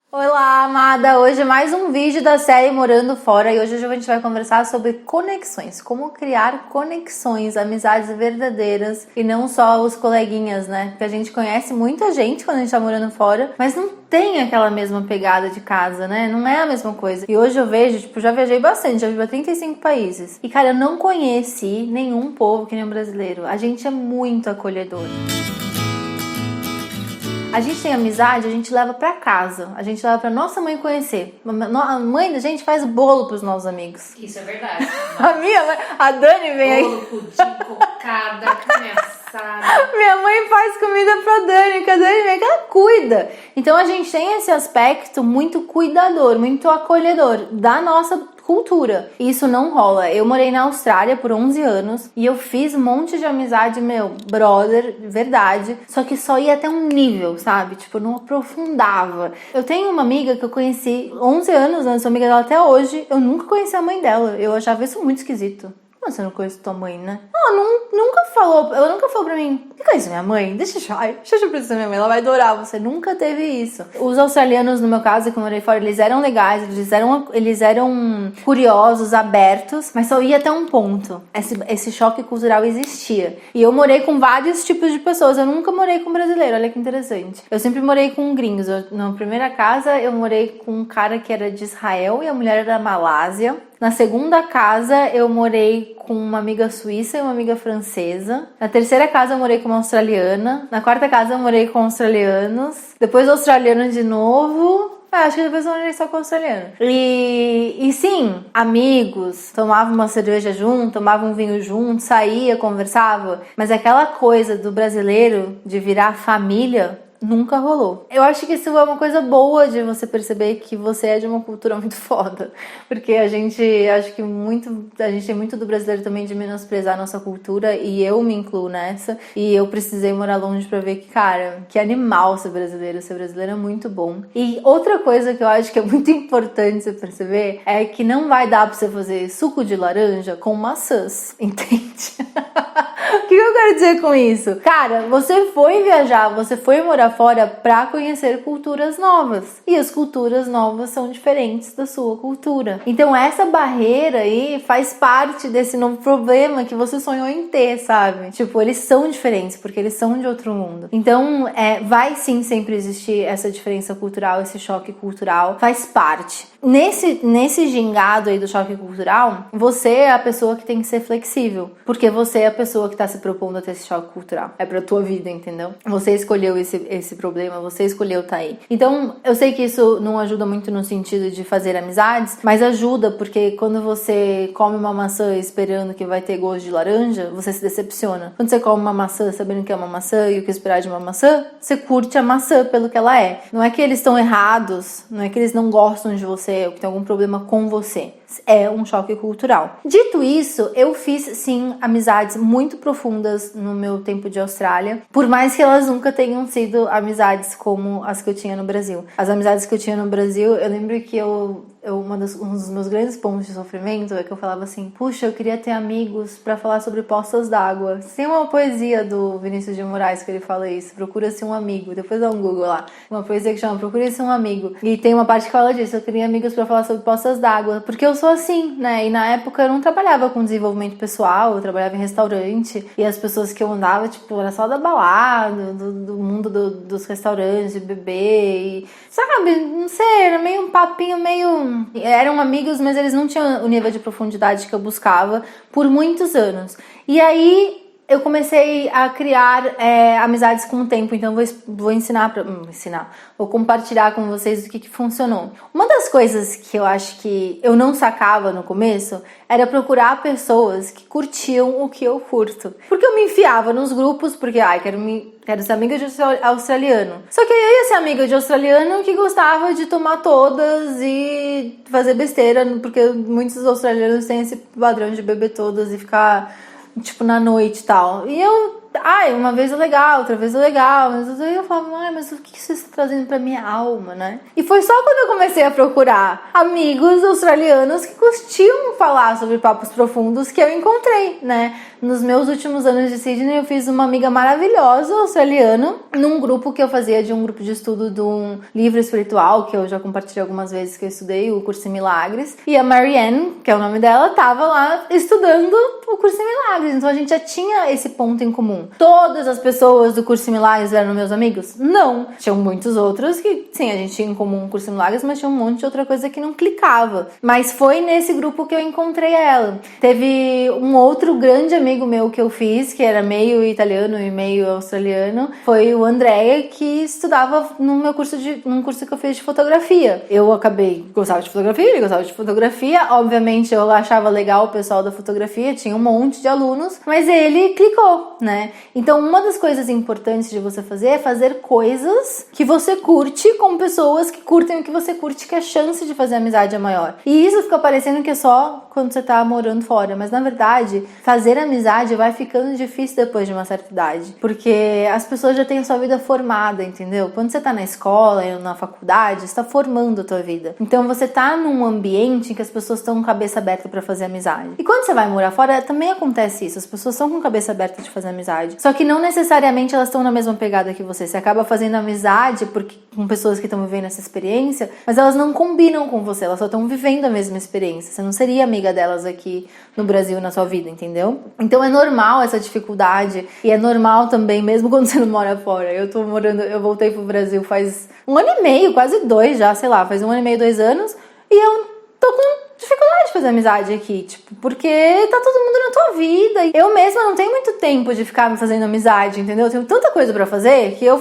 Olá, amada! Hoje é mais um vídeo da série Morando Fora e hoje a gente vai conversar sobre conexões, como criar conexões, amizades verdadeiras e não só os coleguinhas, né? Porque a gente conhece muita gente quando a gente tá morando fora, mas não tem aquela mesma pegada de casa, né? Não é a mesma coisa. E hoje eu vejo, já viajei bastante, já vivi pra 35 países. E, cara, eu não conheci nenhum povo que nem o brasileiro. A gente é muito acolhedor. A gente tem amizade, a gente leva pra casa, a gente leva pra nossa mãe conhecer. A mãe da gente faz bolo pros nossos amigos. Isso é verdade. A minha mãe, a Dani vem aí. Bolo, pudim, cocada, carne assada. Minha mãe faz comida pra Dani, que a Dani vem que ela cuida. Então a gente tem esse aspecto muito cuidador, muito acolhedor da nossa cultura. Isso não rola. Eu morei na Austrália por 11 anos e eu fiz um monte de amizade, brother, verdade. Só que só ia até um nível, sabe? Tipo, não aprofundava. Eu tenho uma amiga que eu conheci 11 anos, né? Sou amiga dela até hoje. Eu nunca conheci a mãe dela. Eu achava isso muito esquisito. Você não conhece tua mãe, né? Ela nunca falou pra mim, você conhece minha mãe? Deixa eu apresentar minha mãe, ela vai adorar. Você nunca teve isso. Os australianos, no meu caso, que eu morei fora, eles eram legais, eles eram curiosos, abertos, mas só ia até um ponto. Esse choque cultural existia. E eu morei com vários tipos de pessoas, eu nunca morei com brasileiro, olha que interessante. Eu sempre morei com gringos. Na primeira casa, eu morei com um cara que era de Israel e a mulher era da Malásia. Na segunda casa, eu morei com uma amiga suíça e uma amiga francesa. Na terceira casa, eu morei com uma australiana. Na quarta casa, eu morei com australianos. Depois, australiano de novo. Acho que depois eu morei só com australiano. E sim, amigos, tomava uma cerveja junto, tomava um vinho junto, saía, conversava. Mas aquela coisa do brasileiro de virar família nunca rolou. Eu acho que isso é uma coisa boa de você perceber que você é de uma cultura muito foda. Porque a gente tem muito do brasileiro também de menosprezar a nossa cultura e eu me incluo nessa. E eu precisei morar longe pra ver que, cara, que animal ser brasileiro. Ser brasileiro é muito bom. E outra coisa que eu acho que é muito importante você perceber é que não vai dar pra você fazer suco de laranja com maçãs, entende? O que eu quero dizer com isso? Cara, você foi viajar, você foi morar fora pra conhecer culturas novas. E as culturas novas são diferentes da sua cultura. Então essa barreira aí faz parte desse novo problema que você sonhou em ter, sabe? Tipo, eles são diferentes porque eles são de outro mundo. Então, vai sim sempre existir essa diferença cultural, esse choque cultural. Faz parte. Nesse gingado aí do choque cultural, você é a pessoa que tem que ser flexível. Porque você é a pessoa que tá se propondo a ter esse choque cultural. É pra tua vida, entendeu? Você escolheu esse problema, você escolheu tá aí. Então, eu sei que isso não ajuda muito no sentido de fazer amizades, mas ajuda porque quando você come uma maçã esperando que vai ter gosto de laranja, você se decepciona. Quando você come uma maçã sabendo que é uma maçã e o que esperar de uma maçã, você curte a maçã pelo que ela é. Não é que eles estão errados, não é que eles não gostam de você ou que tem algum problema com você. É um choque cultural. Dito isso, eu fiz sim amizades muito profundas no meu tempo de Austrália, por mais que elas nunca tenham sido amizades como as que eu tinha no Brasil. As amizades que eu tinha no Brasil, eu lembro que um dos meus grandes pontos de sofrimento é que eu falava assim, puxa, eu queria ter amigos pra falar sobre poças d'água. Tem uma poesia do Vinícius de Moraes que ele fala isso, procura-se um amigo, depois dá um Google lá, uma poesia que chama Procura-se um amigo, e tem uma parte que fala disso, eu queria amigos pra falar sobre poças d'água, porque eu sou assim, né, e na época eu não trabalhava com desenvolvimento pessoal, eu trabalhava em restaurante, e as pessoas que eu andava, tipo, era só da balada, do mundo dos restaurantes, de beber, e, sabe, não sei, era meio um papinho meio... Eram amigos, mas eles não tinham o nível de profundidade que eu buscava por muitos anos. E aí eu comecei a criar amizades com o tempo, então vou compartilhar com vocês o que funcionou. Uma das coisas que eu acho que eu não sacava no começo era procurar pessoas que curtiam o que eu curto. Porque eu me enfiava nos grupos, porque quero ser amiga de australiano. Só que eu ia ser amiga de australiano que gostava de tomar todas e fazer besteira, porque muitos australianos têm esse padrão de beber todas e ficar tipo na noite e tal. E eu uma vez é legal, outra vez é legal, mas aí eu falava, mas o que você está trazendo pra minha alma, né? E foi só quando eu comecei a procurar amigos australianos que curtiam falar sobre papos profundos que eu encontrei, né? Nos meus últimos anos de Sydney, eu fiz uma amiga maravilhosa australiana num grupo que eu fazia de um grupo de estudo de um livro espiritual que eu já compartilhei algumas vezes que eu estudei, o Curso em Milagres. E a Marianne, que é o nome dela, tava lá estudando o Curso em Milagres. Então a gente já tinha esse ponto em comum. Todas as pessoas do Curso em Milagres eram meus amigos? Não. Tinham muitos outros que, sim, a gente tinha em comum o Curso em Milagres, mas tinha um monte de outra coisa que não clicava. Mas foi nesse grupo que eu encontrei ela. Teve um outro grande amigo meu que eu fiz, que era meio italiano e meio australiano, foi o Andrea, que estudava num curso que eu fiz de fotografia. Eu gostava de fotografia, ele gostava de fotografia. Obviamente eu achava legal o pessoal da fotografia, tinha um monte de alunos, mas ele clicou, né? Então uma das coisas importantes de você fazer é fazer coisas que você curte com pessoas que curtem o que você curte, que a chance de fazer amizade é maior. E isso fica parecendo que é só quando você tá morando fora, mas na verdade fazer amizade vai ficando difícil depois de uma certa idade, porque as pessoas já têm a sua vida formada, entendeu? Quando você tá na escola, na faculdade, você tá formando a tua vida. Então você tá num ambiente em que as pessoas estão com cabeça aberta pra fazer amizade. E quando você vai morar fora, também acontece isso. As pessoas estão com cabeça aberta de fazer amizade. Só que não necessariamente elas estão na mesma pegada que você. Você acaba fazendo amizade com pessoas que estão vivendo essa experiência, mas elas não combinam com você, elas só estão vivendo a mesma experiência. Você não seria amiga delas aqui no Brasil, na sua vida, entendeu? Então é normal essa dificuldade, e é normal também, mesmo quando você não mora fora. Eu voltei pro Brasil faz 1 ano e meio, quase 2 já, sei lá, faz 1 ano e meio, 2 anos, e eu tô com dificuldade de fazer amizade aqui, tipo, porque tá todo mundo na tua vida. Eu mesma não tenho muito tempo de ficar me fazendo amizade, entendeu? Eu tenho tanta coisa pra fazer que eu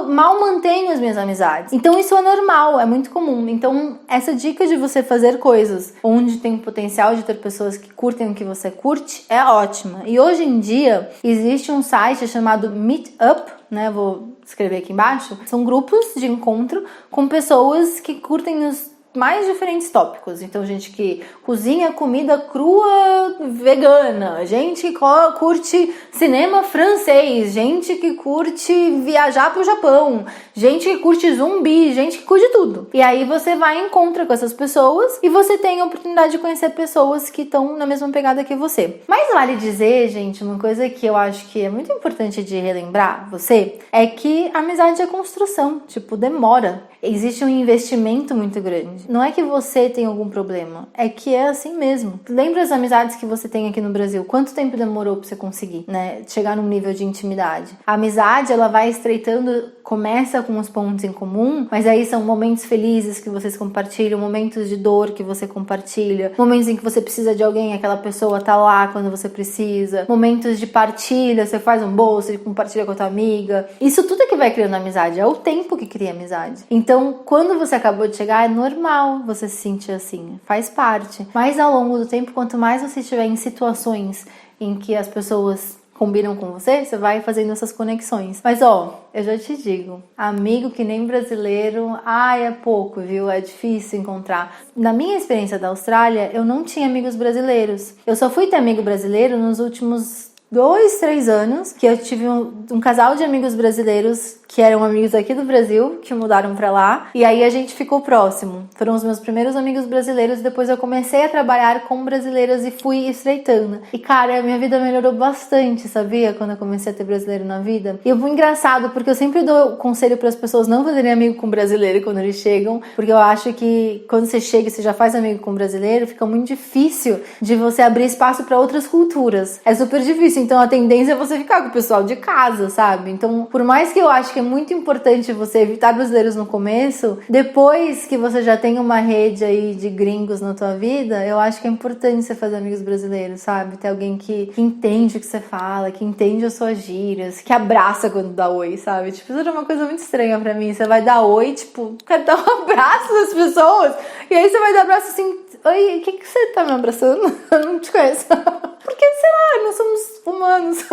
mal mantenho as minhas amizades. Então isso é normal, é muito comum. Então essa dica de você fazer coisas onde tem o potencial de ter pessoas que curtem o que você curte é ótima. E hoje em dia existe um site chamado Meetup, né? Vou escrever aqui embaixo. São grupos de encontro com pessoas que curtem os mais diferentes tópicos. Então, gente que cozinha comida crua vegana, gente que curte cinema francês, gente que curte viajar pro Japão, gente que curte zumbi, gente que curte tudo. E aí você vai e encontra com essas pessoas e você tem a oportunidade de conhecer pessoas que estão na mesma pegada que você. Mas vale dizer, gente, uma coisa que eu acho que é muito importante de relembrar você, é que a amizade é construção, tipo, demora. Existe um investimento muito grande. Não é que você tem algum problema, é que é assim mesmo. Lembra as amizades que você tem aqui no Brasil? Quanto tempo demorou pra você conseguir, né? Chegar num nível de intimidade? A amizade, ela vai estreitando, começa com os pontos em comum, mas aí são momentos felizes que vocês compartilham, momentos de dor que você compartilha, momentos em que você precisa de alguém, aquela pessoa tá lá quando você precisa, momentos de partilha, você faz um bolo, você compartilha com a tua amiga. Isso tudo é que vai criando amizade, é o tempo que cria amizade. Então, quando você acabou de chegar, é normal você se sentir assim, faz parte. Mas ao longo do tempo, quanto mais você estiver em situações em que as pessoas combinam com você, você vai fazendo essas conexões. Mas eu já te digo, amigo que nem brasileiro, é pouco, viu? É difícil encontrar. Na minha experiência da Austrália, eu não tinha amigos brasileiros. Eu só fui ter amigo brasileiro nos últimos 2, 3 anos, que eu tive um casal de amigos brasileiros que eram amigos aqui do Brasil, que mudaram pra lá, e aí a gente ficou próximo. Foram os meus primeiros amigos brasileiros, depois eu comecei a trabalhar com brasileiros e fui estreitando. E cara, a minha vida melhorou bastante, sabia? Quando eu comecei a ter brasileiro na vida. E é muito engraçado, porque eu sempre dou conselho para as pessoas não fazerem amigo com brasileiro quando eles chegam, porque eu acho que quando você chega e você já faz amigo com brasileiro, fica muito difícil de você abrir espaço para outras culturas. É super difícil, então a tendência é você ficar com o pessoal de casa, sabe? Então, por mais que eu acho que é muito importante você evitar brasileiros no começo, depois que você já tem uma rede aí de gringos na tua vida, eu acho que é importante você fazer amigos brasileiros, sabe? Ter alguém que entende o que você fala, que entende as suas gírias, que abraça quando dá oi, sabe? Tipo, isso era uma coisa muito estranha pra mim. Você vai dar oi, tipo, quer dar um abraço das pessoas, e aí você vai dar abraço assim, oi, o que você tá me abraçando? Eu não te conheço. Porque, sei lá, nós somos humanos.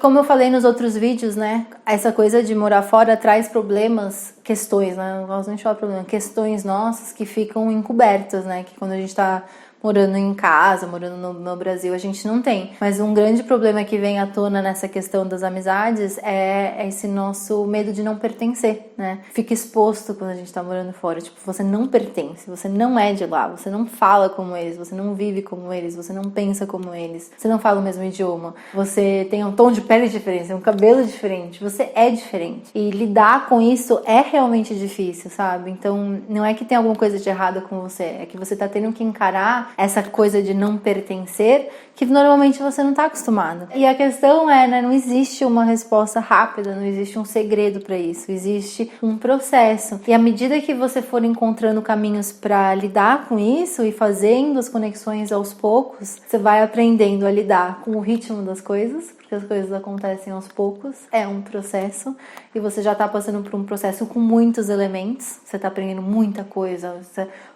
Como eu falei nos outros vídeos, né? Essa coisa de morar fora traz problemas, questões, né? Não gosto nem de falar problema, questões nossas que ficam encobertas, né? Que quando a gente tá morando em casa, morando no Brasil, a gente não tem. Mas um grande problema que vem à tona nessa questão das amizades é esse nosso medo de não pertencer, né? Fica exposto quando a gente tá morando fora. Tipo, você não pertence, você não é de lá, você não fala como eles, você não vive como eles, você não pensa como eles, você não fala o mesmo idioma, você tem um tom de pele diferente, um cabelo diferente, você é diferente. E lidar com isso é realmente difícil, sabe? Então, não é que tem alguma coisa de errado com você, é que você tá tendo que encarar essa coisa de não pertencer que normalmente você não tá acostumado. E a questão é, né, não existe uma resposta rápida, não existe um segredo para isso, existe um processo. E à medida que você for encontrando caminhos para lidar com isso e fazendo as conexões aos poucos, você vai aprendendo a lidar com o ritmo das coisas, porque as coisas acontecem aos poucos, é um processo, e você já tá passando por um processo com muitos elementos, você tá aprendendo muita coisa,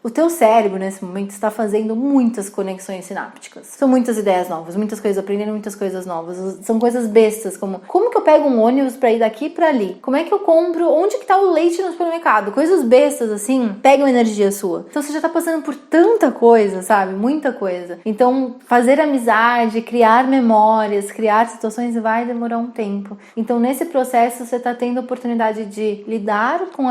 o teu cérebro nesse momento está fazendo muitas conexões sinápticas, são muitas ideias novas, muitas coisas, aprendendo muitas coisas novas, são coisas bestas, como que eu pego um ônibus pra ir daqui pra ali, como é que eu compro, onde que tá o leite no supermercado, coisas bestas assim, pegam energia sua, então você já tá passando por tanta coisa, sabe, muita coisa, então fazer amizade, criar memórias, criar situações vai demorar um tempo. Então, nesse processo, você está tendo a oportunidade de lidar com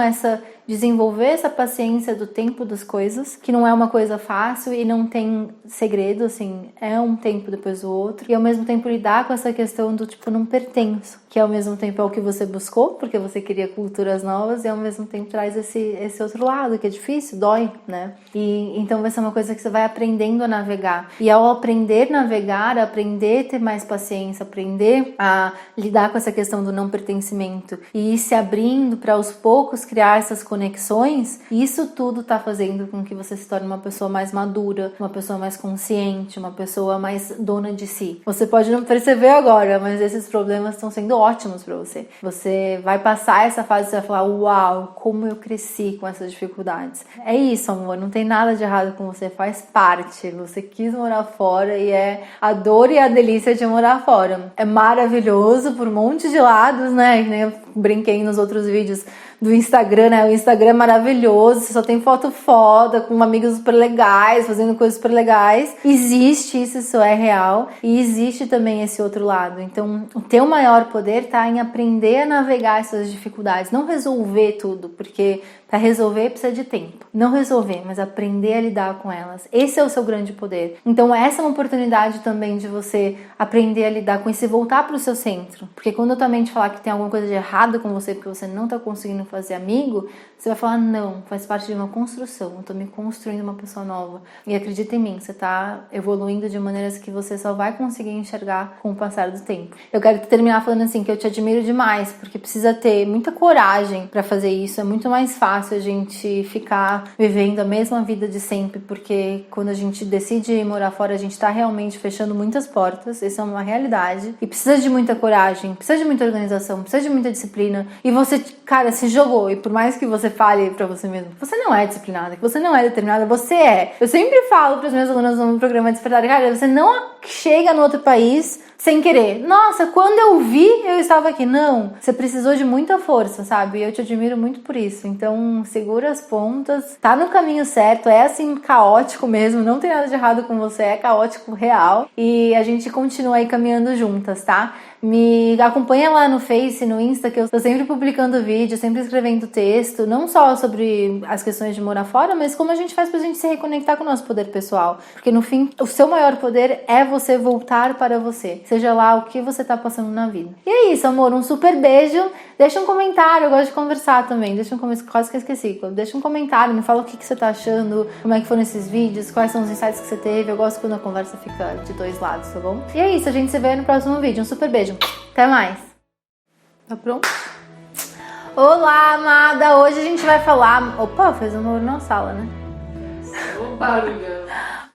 desenvolver essa paciência do tempo das coisas, que não é uma coisa fácil e não tem segredo, assim, é um tempo depois do outro, e ao mesmo tempo lidar com essa questão do tipo, não pertenço, que ao mesmo tempo é o que você buscou, porque você queria culturas novas, e ao mesmo tempo traz esse outro lado, que é difícil, dói, né? E então vai ser uma coisa que você vai aprendendo a navegar, e ao aprender a navegar, aprender a ter mais paciência, aprender a lidar com essa questão do não pertencimento, e ir se abrindo para aos poucos criar essas conexões, isso tudo tá fazendo com que você se torne uma pessoa mais madura, uma pessoa mais consciente, uma pessoa mais dona de si. Você pode não perceber agora, mas esses problemas estão sendo ótimos para você. Você vai passar essa fase e vai falar, uau, como eu cresci com essas dificuldades. É isso, amor, não tem nada de errado com você, faz parte. Você quis morar fora e é a dor e a delícia de morar fora. É maravilhoso por um monte de lados, né? Que nem eu brinquei nos outros vídeos do Instagram, né? O Instagram é maravilhoso, você só tem foto foda, com amigos super legais, fazendo coisas super legais. Existe isso é real. E existe também esse outro lado. Então, o teu maior poder tá em aprender a navegar essas dificuldades. Não resolver tudo, porque para resolver precisa de tempo. Não resolver, mas aprender a lidar com elas. Esse é o seu grande poder. Então, essa é uma oportunidade também de você aprender a lidar com isso e voltar para o seu centro. Porque quando a tua mente falar que tem alguma coisa de errado com você, porque você não tá conseguindo fazer amigo, você vai falar, não, faz parte de uma construção, eu tô me construindo uma pessoa nova. E acredita em mim, você tá evoluindo de maneiras que você só vai conseguir enxergar com o passar do tempo. Eu quero terminar falando assim, que eu te admiro demais, porque precisa ter muita coragem pra fazer isso, é muito mais fácil a gente ficar vivendo a mesma vida de sempre, porque quando a gente decide ir morar fora, a gente tá realmente fechando muitas portas, isso é uma realidade, e precisa de muita coragem, precisa de muita organização, precisa de muita disciplina, e você, cara, se jogou, e por mais que você fale pra você mesmo, você não é disciplinada, que você não é determinada, você é. Eu sempre falo pros meus alunos no programa Despertar, cara, você não chega no outro país sem querer. Nossa, quando eu vi, eu estava aqui. Não, você precisou de muita força, sabe? E eu te admiro muito por isso. Então, segura as pontas, tá no caminho certo, é assim, caótico mesmo, não tem nada de errado com você, é caótico real. E a gente continua aí caminhando juntas, tá? Me acompanha lá no Face, no Insta, que eu tô sempre publicando vídeo, sempre escrevendo texto, não só sobre as questões de morar fora, mas como a gente faz pra gente se reconectar com o nosso poder pessoal. Porque no fim, o seu maior poder é você voltar para você, seja lá o que você tá passando na vida. E é isso, amor, um super beijo. Deixa um comentário, eu gosto de conversar também. Deixa um comentário, quase que eu esqueci. Deixa um comentário, me fala o que você tá achando, como é que foram esses vídeos, quais são os insights que você teve. Eu gosto quando a conversa fica de dois lados, tá bom? E é isso, a gente se vê no próximo vídeo. Um super beijo. Até mais. Tá pronto? Olá, amada. Hoje a gente vai falar... Opa, fez um barulho na sala, né? Um barulho.